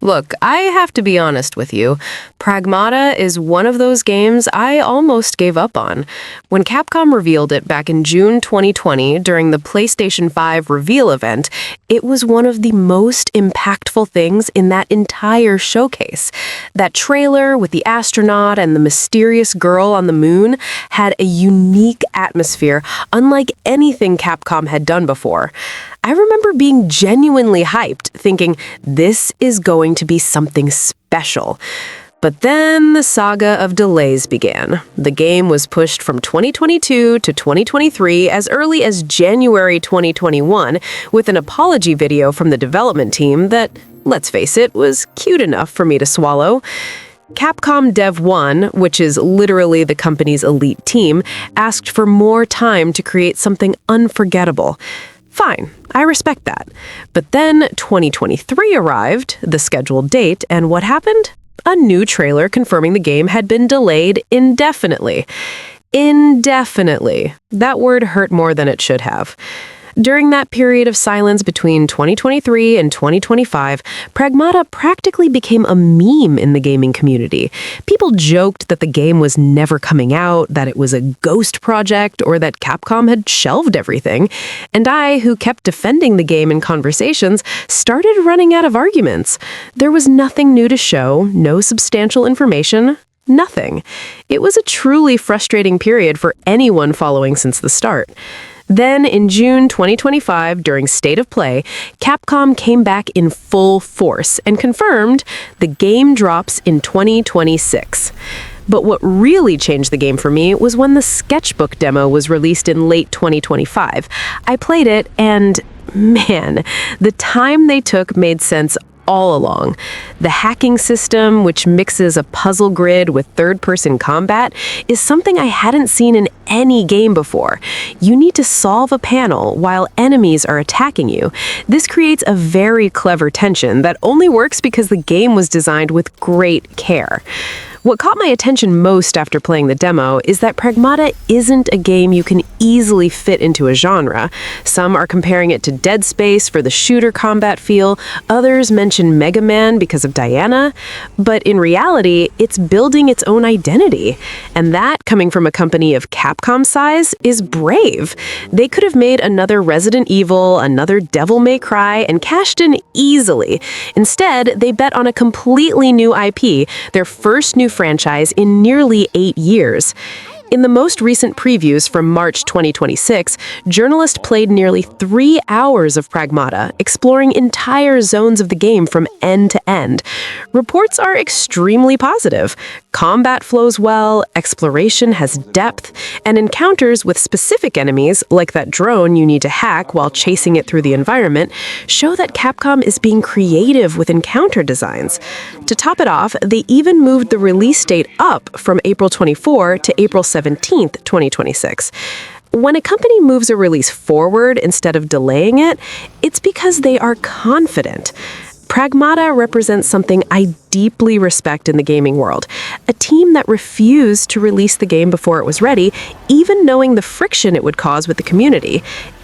Look, I have to be honest with you. Pragmata is one of those games I almost gave up on. When Capcom revealed it back in June 2020 during the PlayStation 5 reveal event, it was one of the most impactful things in that entire showcase. That trailer with the astronaut and the mysterious girl on the moon had a unique atmosphere unlike anything Capcom had done before. I remember being genuinely hyped, thinking this is going to be something special. But then the saga of delays began. The game was pushed from 2022 to 2023 as early as January 2021 with an apology video from the development team that, let's face it, was cute enough for me to swallow. Capcom Dev 1, which is literally the company's elite team, asked for more time to create something unforgettable. Fine, I respect that. But then 2023 arrived, the scheduled date, and what happened? A new trailer confirming the game had been delayed indefinitely. Indefinitely. That word hurt more than it should have. During that period of silence between 2023 and 2025, Pragmata practically became a meme in the gaming community. People joked that the game was never coming out, that it was a ghost project, or that Capcom had shelved everything. And I, who kept defending the game in conversations, started running out of arguments. There was nothing new to show, no substantial information. Nothing. It was a truly frustrating period for anyone following since the start. Then, in June 2025, during State of Play, Capcom came back in full force and confirmed the game drops in 2026. But what really changed the game for me was when the Sketchbook demo was released in late 2025. I played it, and man, the time they took made sense all along. The hacking system, which mixes a puzzle grid with third-person combat, is something I hadn't seen in any game before. You need to solve a panel while enemies are attacking you. This creates a very clever tension that only works because the game was designed with great care. What caught my attention most after playing the demo is that Pragmata isn't a game you can easily fit into a genre. Some are comparing it to Dead Space for the shooter combat feel, others mention Mega Man because of Diana, but in reality, it's building its own identity. And that, coming from a company of Capcom size, is brave. They could have made another Resident Evil, another Devil May Cry, and cashed in easily. Instead, they bet on a completely new IP, their first new franchise in nearly 8 years. In the most recent previews from March 2026, journalists played nearly 3 hours of Pragmata, exploring entire zones of the game from end to end. Reports are extremely positive. Combat flows well, exploration has depth, and encounters with specific enemies, like that drone you need to hack while chasing it through the environment, show that Capcom is being creative with encounter designs. To top it off, they even moved the release date up from April 24 to April 17th, 2026. When a company moves a release forward instead of delaying it, it's because they are confident. Pragmata represents something I deeply respect in the gaming world, a team that refused to release the game before it was ready, even knowing the friction it would cause with the community.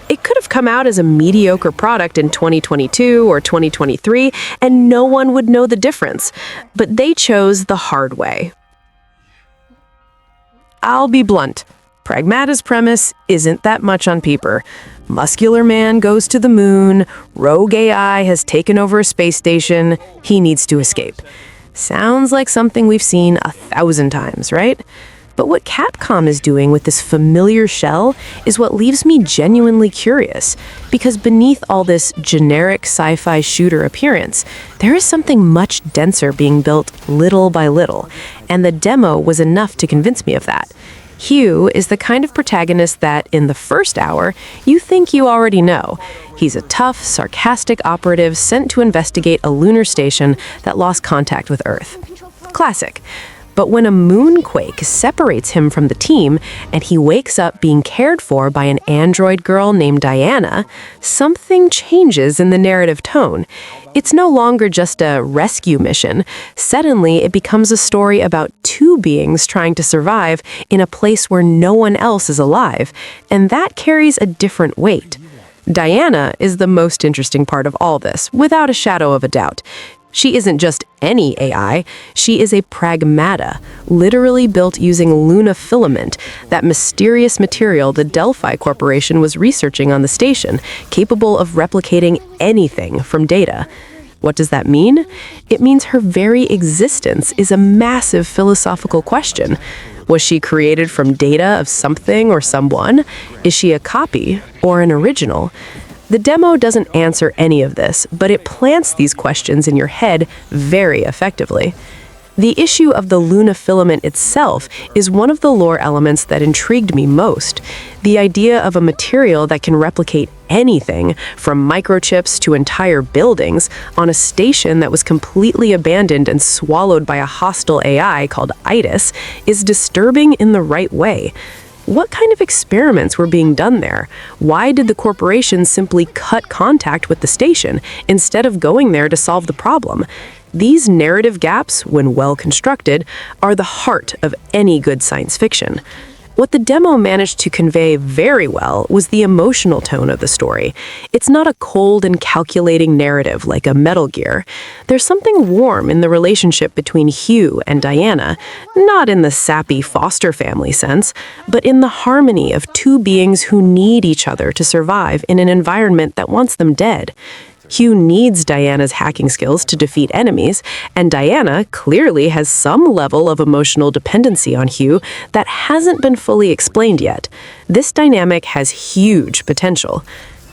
It could have come out as a mediocre product in 2022 or 2023, and no one would know the difference. But they chose the hard way. I'll be blunt. Pragmata's premise isn't that much on paper. Muscular man goes to the moon, rogue AI has taken over a space station, he needs to escape. Sounds like something we've seen 1,000 times, right? But what Capcom is doing with this familiar shell is what leaves me genuinely curious, because beneath all this generic sci-fi shooter appearance, there is something much denser being built little by little, and the demo was enough to convince me of that. Hugh is the kind of protagonist that, in the first hour, you think you already know. He's a tough, sarcastic operative sent to investigate a lunar station that lost contact with Earth. Classic. But when a moonquake separates him from the team and he wakes up being cared for by an android girl named Diana, something changes in the narrative tone. It's no longer just a rescue mission. Suddenly, it becomes a story about two beings trying to survive in a place where no one else is alive, and that carries a different weight. Diana is the most interesting part of all this, without a shadow of a doubt. She isn't just any AI, she is a Pragmata, literally built using lunafilament, that mysterious material the Delphi Corporation was researching on the station, capable of replicating anything from data. What does that mean? It means her very existence is a massive philosophical question. Was she created from data of something or someone? Is she a copy or an original? The demo doesn't answer any of this, but it plants these questions in your head very effectively. The issue of the lunafilament itself is one of the lore elements that intrigued me most. The idea of a material that can replicate anything, from microchips to entire buildings, on a station that was completely abandoned and swallowed by a hostile AI called IDIS, is disturbing in the right way. What kind of experiments were being done there? Why did the corporation simply cut contact with the station instead of going there to solve the problem? These narrative gaps, when well constructed, are the heart of any good science fiction. What the demo managed to convey very well was the emotional tone of the story. It's not a cold and calculating narrative like a Metal Gear. There's something warm in the relationship between Hugh and Diana, not in the sappy foster family sense, but in the harmony of two beings who need each other to survive in an environment that wants them dead. Hugh needs Diana's hacking skills to defeat enemies, and Diana clearly has some level of emotional dependency on Hugh that hasn't been fully explained yet. This dynamic has huge potential.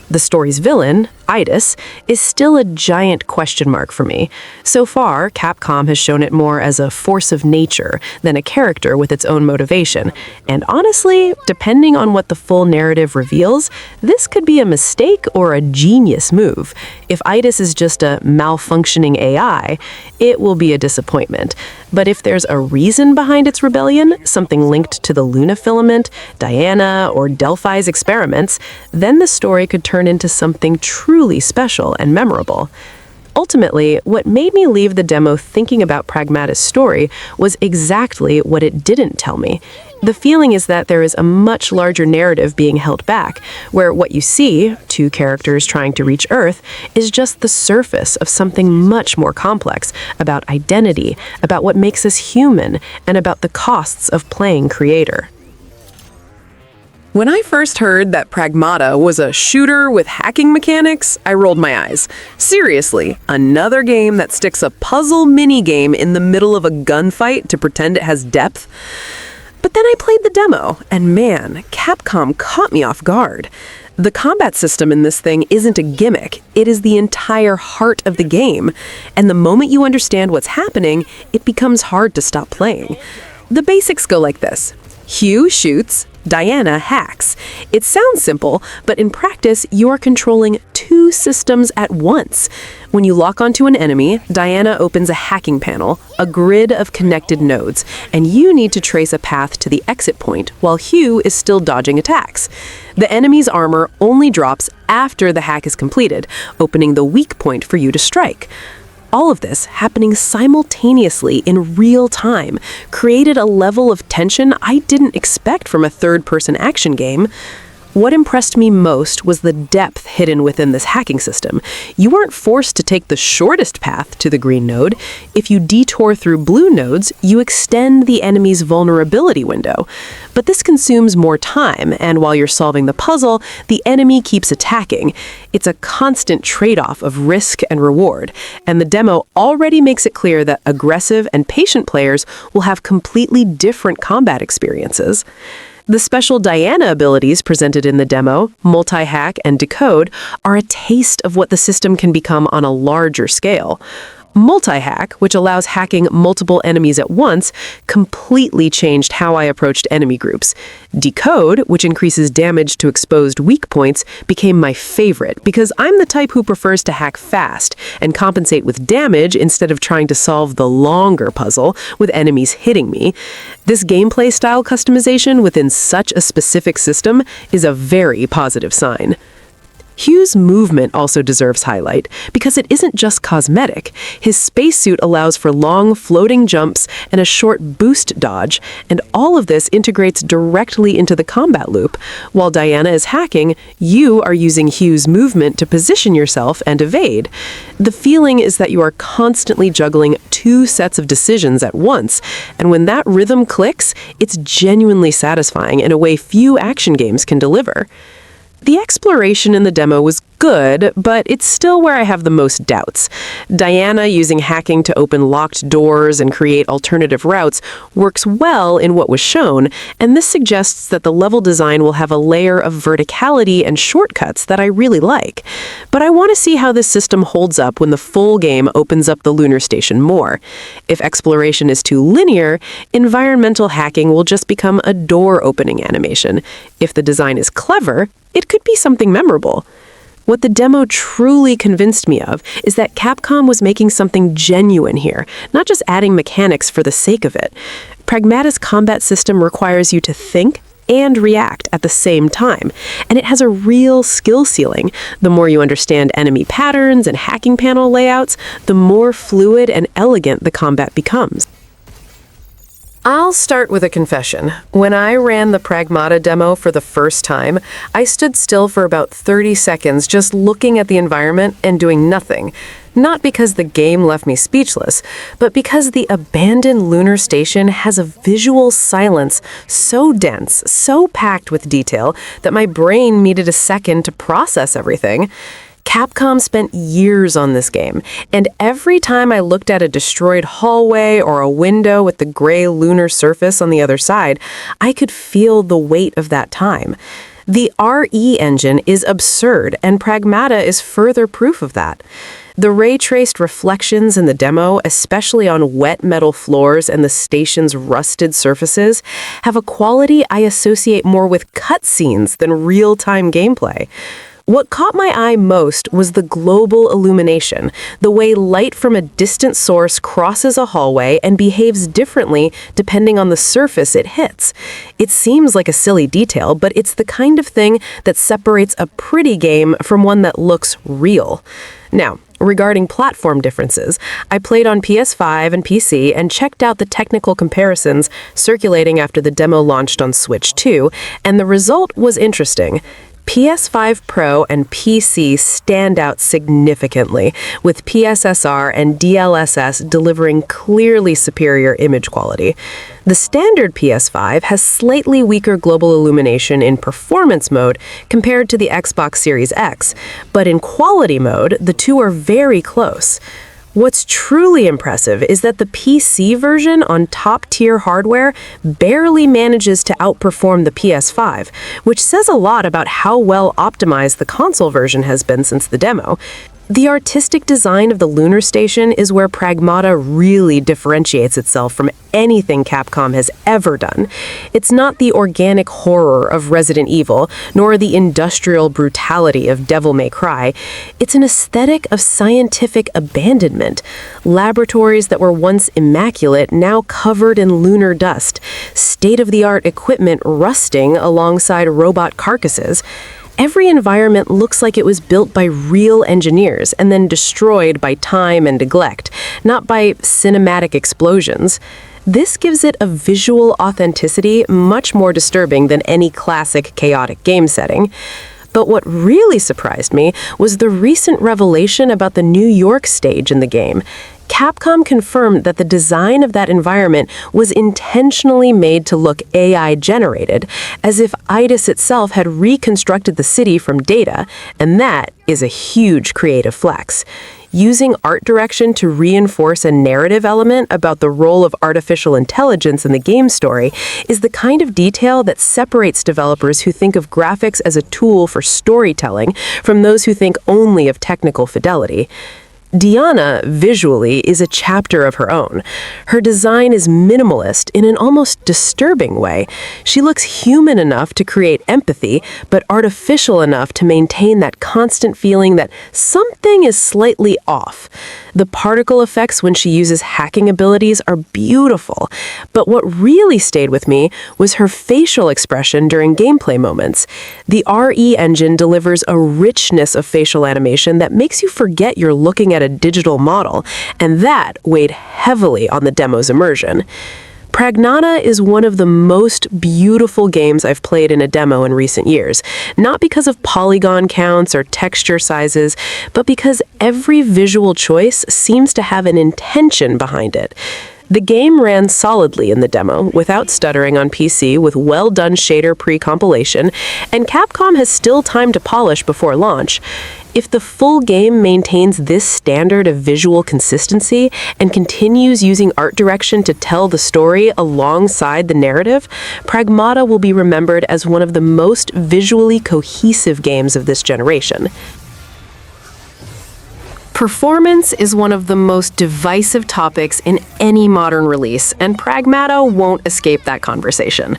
The story's villain, IDIS, is still a giant question mark for me. So far, Capcom has shown it more as a force of nature than a character with its own motivation. And honestly, depending on what the full narrative reveals, this could be a mistake or a genius move. If IDIS is just a malfunctioning AI, it will be a disappointment. But if there's a reason behind its rebellion, something linked to the lunafilament, Diana, or Delphi's experiments, then the story could turn into something truly special and memorable. Ultimately, what made me leave the demo thinking about Pragmata's story was exactly what it didn't tell me. The feeling is that there is a much larger narrative being held back, where what you see, two characters trying to reach Earth, is just the surface of something much more complex, about identity, about what makes us human, and about the costs of playing creator. When I first heard that Pragmata was a shooter with hacking mechanics, I rolled my eyes. Seriously, another game that sticks a puzzle minigame in the middle of a gunfight to pretend it has depth? But then I played the demo, and man, Capcom caught me off guard. The combat system in this thing isn't a gimmick, it is the entire heart of the game. And the moment you understand what's happening, it becomes hard to stop playing. The basics go like this. Hugh shoots, Diana hacks. It sounds simple, but in practice, you are controlling two systems at once. When you lock onto an enemy, Diana opens a hacking panel, a grid of connected nodes, and you need to trace a path to the exit point while Hugh is still dodging attacks. The enemy's armor only drops after the hack is completed, opening the weak point for you to strike. All of this happening simultaneously in real time created a level of tension I didn't expect from a third-person action game. What impressed me most was the depth hidden within this hacking system. You weren't forced to take the shortest path to the green node. If you detour through blue nodes, you extend the enemy's vulnerability window. But this consumes more time, and while you're solving the puzzle, the enemy keeps attacking. It's a constant trade-off of risk and reward, and the demo already makes it clear that aggressive and patient players will have completely different combat experiences. The special Diana abilities presented in the demo, multi-hack and decode, are a taste of what the system can become on a larger scale. Multi-hack, which allows hacking multiple enemies at once, completely changed how I approached enemy groups. Decode, which increases damage to exposed weak points, became my favorite because I'm the type who prefers to hack fast and compensate with damage instead of trying to solve the longer puzzle with enemies hitting me. This gameplay style customization within such a specific system is a very positive sign. Hugh's movement also deserves highlight, because it isn't just cosmetic. His spacesuit allows for long, floating jumps and a short boost dodge, and all of this integrates directly into the combat loop. While Diana is hacking, you are using Hugh's movement to position yourself and evade. The feeling is that you are constantly juggling two sets of decisions at once, and when that rhythm clicks, it's genuinely satisfying in a way few action games can deliver. The exploration in the demo was good, but it's still where I have the most doubts. Diana using hacking to open locked doors and create alternative routes works well in what was shown, and this suggests that the level design will have a layer of verticality and shortcuts that I really like. But I want to see how this system holds up when the full game opens up the lunar station more. If exploration is too linear, environmental hacking will just become a door-opening animation. If the design is clever, it could be something memorable. What the demo truly convinced me of is that Capcom was making something genuine here, not just adding mechanics for the sake of it. Pragmata's combat system requires you to think and react at the same time, and it has a real skill ceiling. The more you understand enemy patterns and hacking panel layouts, the more fluid and elegant the combat becomes. I'll start with a confession. When I ran the Pragmata demo for the first time, I stood still for about 30 seconds just looking at the environment and doing nothing. Not because the game left me speechless, but because the abandoned lunar station has a visual silence so dense, so packed with detail, that my brain needed a second to process everything. Capcom spent years on this game, and every time I looked at a destroyed hallway or a window with the gray lunar surface on the other side, I could feel the weight of that time. The RE engine is absurd, and Pragmata is further proof of that. The ray-traced reflections in the demo, especially on wet metal floors and the station's rusted surfaces, have a quality I associate more with cutscenes than real-time gameplay. What caught my eye most was the global illumination, the way light from a distant source crosses a hallway and behaves differently depending on the surface it hits. It seems like a silly detail, but it's the kind of thing that separates a pretty game from one that looks real. Now, regarding platform differences, I played on PS5 and PC and checked out the technical comparisons circulating after the demo launched on Switch 2, and the result was interesting. PS5 Pro and PC stand out significantly, with PSSR and DLSS delivering clearly superior image quality. The standard PS5 has slightly weaker global illumination in performance mode compared to the Xbox Series X, but in quality mode, the two are very close. What's truly impressive is that the PC version on top-tier hardware barely manages to outperform the PS5, which says a lot about how well optimized the console version has been since the demo. The artistic design of the lunar station is where Pragmata really differentiates itself from anything Capcom has ever done. It's not the organic horror of Resident Evil, nor the industrial brutality of Devil May Cry. It's an aesthetic of scientific abandonment. Laboratories that were once immaculate, now covered in lunar dust. State-of-the-art equipment rusting alongside robot carcasses. Every environment looks like it was built by real engineers and then destroyed by time and neglect, not by cinematic explosions. This gives it a visual authenticity much more disturbing than any classic chaotic game setting. But what really surprised me was the recent revelation about the New York stage in the game. Capcom confirmed that the design of that environment was intentionally made to look AI-generated, as if IDIS itself had reconstructed the city from data, and that is a huge creative flex. Using art direction to reinforce a narrative element about the role of artificial intelligence in the game story is the kind of detail that separates developers who think of graphics as a tool for storytelling from those who think only of technical fidelity. Diana, visually, is a chapter of her own. Her design is minimalist in an almost disturbing way. She looks human enough to create empathy, but artificial enough to maintain that constant feeling that something is slightly off. The particle effects when she uses hacking abilities are beautiful, but what really stayed with me was her facial expression during gameplay moments. The RE engine delivers a richness of facial animation that makes you forget you're looking at a digital model, and that weighed heavily on the demo's immersion. Pragmata is one of the most beautiful games I've played in a demo in recent years, not because of polygon counts or texture sizes, but because every visual choice seems to have an intention behind it. The game ran solidly in the demo, without stuttering on PC with well-done shader pre-compilation, and Capcom has still time to polish before launch. If the full game maintains this standard of visual consistency and continues using art direction to tell the story alongside the narrative, Pragmata will be remembered as one of the most visually cohesive games of this generation. Performance is one of the most divisive topics in any modern release, and Pragmata won't escape that conversation.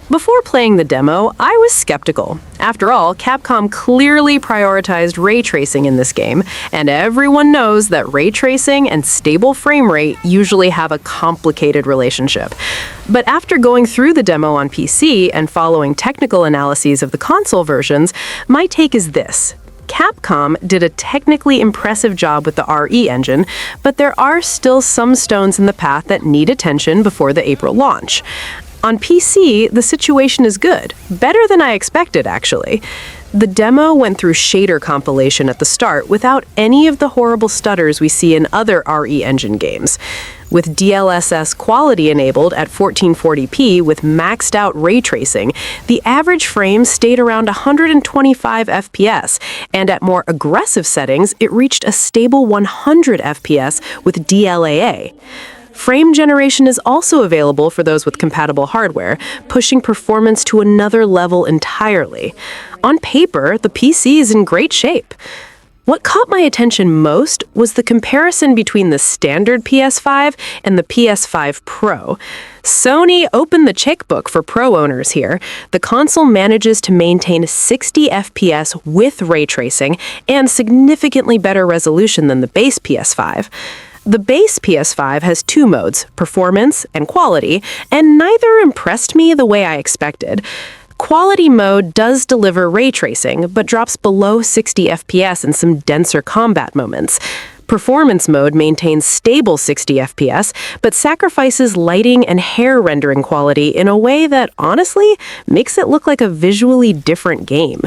Before playing the demo, I was skeptical. After all, Capcom clearly prioritized ray tracing in this game, and everyone knows that ray tracing and stable frame rate usually have a complicated relationship. But after going through the demo on PC and following technical analyses of the console versions, my take is this. Capcom did a technically impressive job with the RE engine, but there are still some stones in the path that need attention before the April launch. On PC, the situation is good. Better than I expected, actually. The demo went through shader compilation at the start without any of the horrible stutters we see in other RE engine games. With DLSS quality enabled at 1440p with maxed out ray tracing, the average frame stayed around 125 FPS, and at more aggressive settings, it reached a stable 100 FPS with DLAA. Frame generation is also available for those with compatible hardware, pushing performance to another level entirely. On paper, the PC is in great shape. What caught my attention most was the comparison between the standard PS5 and the PS5 Pro. Sony opened the checkbook for Pro owners here. The console manages to maintain 60 FPS with ray tracing and significantly better resolution than the base PS5. The base PS5 has two modes, performance and quality, and neither impressed me the way I expected. Quality mode does deliver ray tracing, but drops below 60 FPS in some denser combat moments. Performance mode maintains stable 60 FPS, but sacrifices lighting and hair rendering quality in a way that, honestly, makes it look like a visually different game.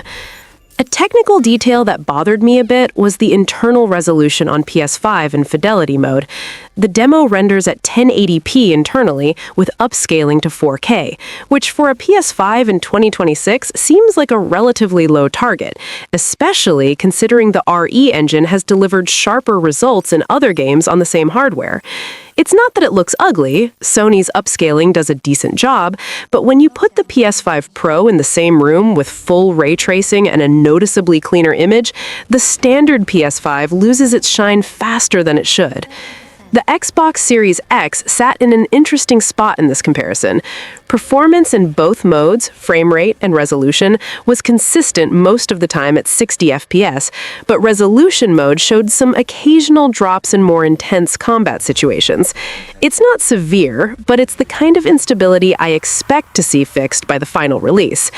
A technical detail that bothered me a bit was the internal resolution on PS5 in fidelity mode. The demo renders at 1080p internally with upscaling to 4K, which for a PS5 in 2026 seems like a relatively low target, especially considering the RE engine has delivered sharper results in other games on the same hardware. It's not that it looks ugly, Sony's upscaling does a decent job, but when you put the PS5 Pro in the same room with full ray tracing and a noticeably cleaner image, the standard PS5 loses its shine faster than it should. The Xbox Series X sat in an interesting spot in this comparison. Performance in both modes, frame rate and resolution, was consistent most of the time at 60 FPS, but resolution mode showed some occasional drops in more intense combat situations. It's not severe, but it's the kind of instability I expect to see fixed by the final release.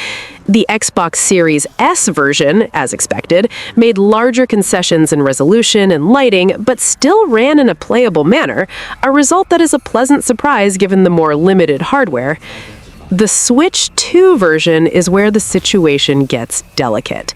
The Xbox Series S version, as expected, made larger concessions in resolution and lighting, but still ran in a playable manner, a result that is a pleasant surprise given the more limited hardware. The Switch 2 version is where the situation gets delicate.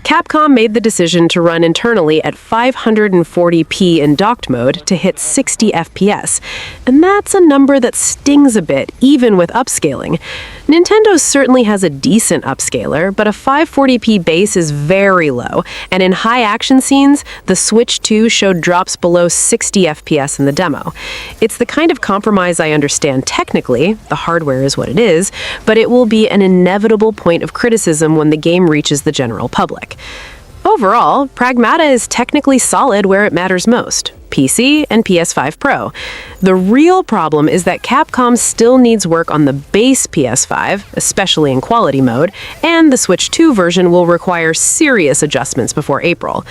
Capcom made the decision to run internally at 540p in docked mode to hit 60 FPS, and that's a number that stings a bit, even with upscaling. Nintendo certainly has a decent upscaler, but a 540p base is very low, and in high action scenes, the Switch 2 showed drops below 60 FPS in the demo. It's the kind of compromise I understand technically, the hardware is what it is, but it will be an inevitable point of criticism when the game reaches the general public. Overall, Pragmata is technically solid where it matters most, PC and PS5 Pro. The real problem is that Capcom still needs work on the base PS5, especially in quality mode, and the Switch 2 version will require serious adjustments before April.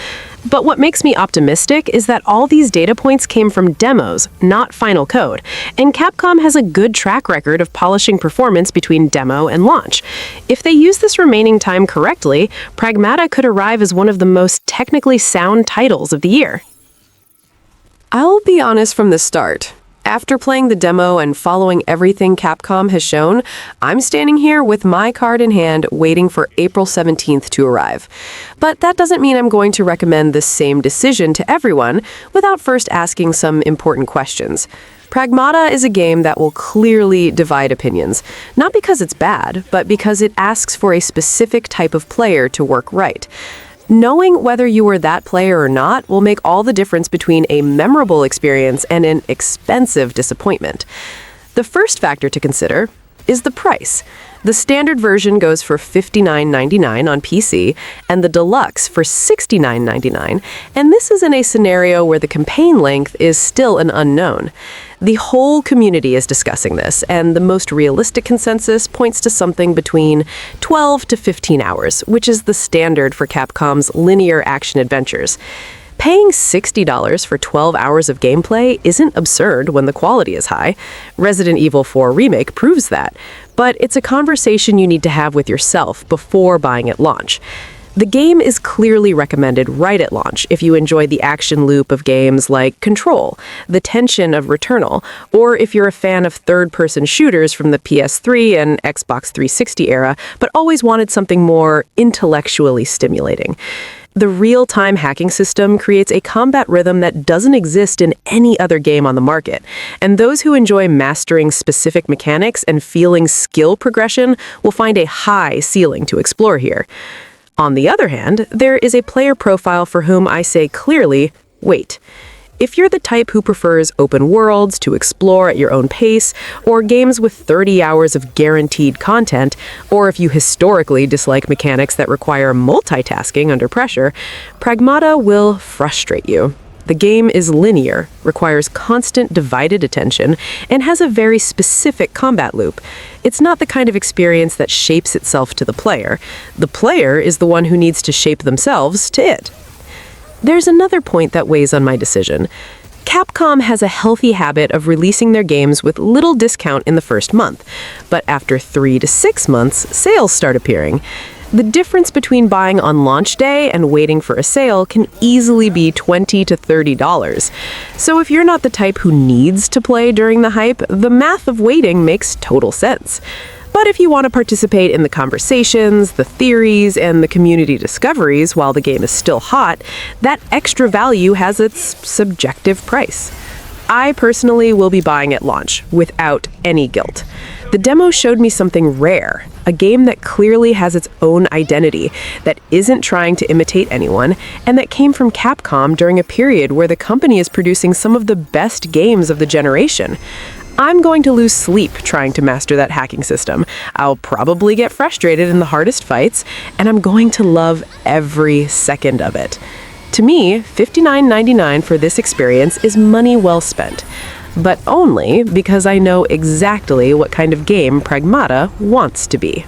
But what makes me optimistic is that all these data points came from demos, not final code, and Capcom has a good track record of polishing performance between demo and launch. If they use this remaining time correctly, Pragmata could arrive as one of the most technically sound titles of the year. I'll be honest from the start. After playing the demo and following everything Capcom has shown, I'm standing here with my card in hand waiting for April 17th to arrive. But that doesn't mean I'm going to recommend the same decision to everyone without first asking some important questions. Pragmata is a game that will clearly divide opinions, not because it's bad, but because it asks for a specific type of player to work right. Knowing whether you were that player or not will make all the difference between a memorable experience and an expensive disappointment. The first factor to consider is the price. The standard version goes for $59.99 on PC and the deluxe for $69.99, and this is in a scenario where the campaign length is still an unknown. The whole community is discussing this, and the most realistic consensus points to something between 12 to 15 hours, which is the standard for Capcom's linear action adventures. Paying $60 for 12 hours of gameplay isn't absurd when the quality is high. Resident Evil 4 Remake proves that. But it's a conversation you need to have with yourself before buying at launch. The game is clearly recommended right at launch if you enjoy the action loop of games like Control, the tension of Returnal, or if you're a fan of third-person shooters from the PS3 and Xbox 360 era, but always wanted something more intellectually stimulating. The real-time hacking system creates a combat rhythm that doesn't exist in any other game on the market, and those who enjoy mastering specific mechanics and feeling skill progression will find a high ceiling to explore here. On the other hand, there is a player profile for whom I say clearly, wait. If you're the type who prefers open worlds to explore at your own pace, or games with 30 hours of guaranteed content, or if you historically dislike mechanics that require multitasking under pressure, Pragmata will frustrate you. The game is linear, requires constant divided attention, and has a very specific combat loop. It's not the kind of experience that shapes itself to the player. The player is the one who needs to shape themselves to it. There's another point that weighs on my decision. Capcom has a healthy habit of releasing their games with little discount in the first month, but after 3 to 6 months, sales start appearing. The difference between buying on launch day and waiting for a sale can easily be $20 to $30. So if you're not the type who needs to play during the hype, the math of waiting makes total sense. But if you want to participate in the conversations, the theories, and the community discoveries while the game is still hot, that extra value has its subjective price. I personally will be buying at launch, without any guilt. The demo showed me something rare, a game that clearly has its own identity, that isn't trying to imitate anyone, and that came from Capcom during a period where the company is producing some of the best games of the generation. I'm going to lose sleep trying to master that hacking system. I'll probably get frustrated in the hardest fights, and I'm going to love every second of it. To me, $59.99 for this experience is money well spent, but only because I know exactly what kind of game Pragmata wants to be.